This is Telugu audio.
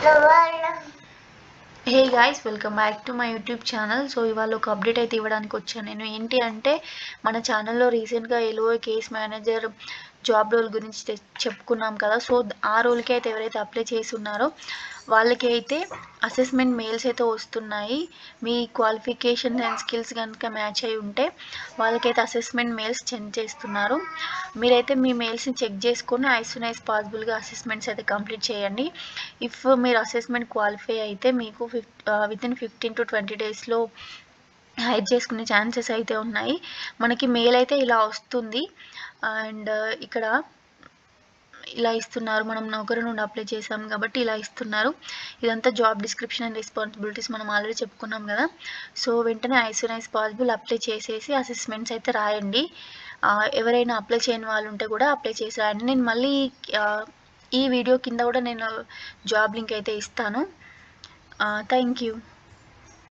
Hey guys, welcome back to my YouTube channel. So ఇవాళ ఒక అప్డేట్ అయితే ఇవ్వడానికి వచ్చాను నేను. ఏంటి అంటే, మన ఛానల్లో రీసెంట్గా LOA case manager job role గురించి చెప్పుకున్నాం కదా. సో ఆ రోల్కి అయితే ఎవరైతే అప్లై చేసి ఉన్నారో వాళ్ళకి అయితే అసెస్మెంట్ మెయిల్స్ అయితే వస్తున్నాయి. మీ క్వాలిఫికేషన్ అండ్ స్కిల్స్ కనుక మ్యాచ్ అయి ఉంటే వాళ్ళకైతే అసెస్మెంట్ మెయిల్స్ సెండ్ చేస్తున్నారు. మీరైతే మీ మెయిల్స్ని చెక్ చేసుకొని యాజ్ సూన్ యాజ్ పాసిబుల్గా అసెస్మెంట్స్ అయితే కంప్లీట్ చేయండి. ఇఫ్ మీరు అసెస్మెంట్ క్వాలిఫై అయితే మీకు వితిన్ 15 to 20 డేస్లో హైర్ చేసుకునే ఛాన్సెస్ అయితే ఉన్నాయి. మనకి మెయిల్ అయితే ఇలా వస్తుంది. అండ్ ఇక్కడ ఇలా ఇస్తున్నారు. మనం నౌకరు నుండి అప్లై చేసాం కాబట్టి ఇలా ఇస్తున్నారు. ఇదంతా జాబ్ డిస్క్రిప్షన్ అండ్ రెస్పాన్సిబిలిటీస్ మనం ఆల్రెడీ చెప్పుకున్నాం కదా. సో వెంటనే as soon as possible apply చేసేసి అసెస్మెంట్స్ అయితే రాయండి. ఎవరైనా అప్లై చేయని వాళ్ళు ఉంటే కూడా అప్లై చేసి రాయండి. నేను మళ్ళీ ఈ వీడియో కింద కూడా నేను జాబ్ లింక్ అయితే ఇస్తాను. Thank you.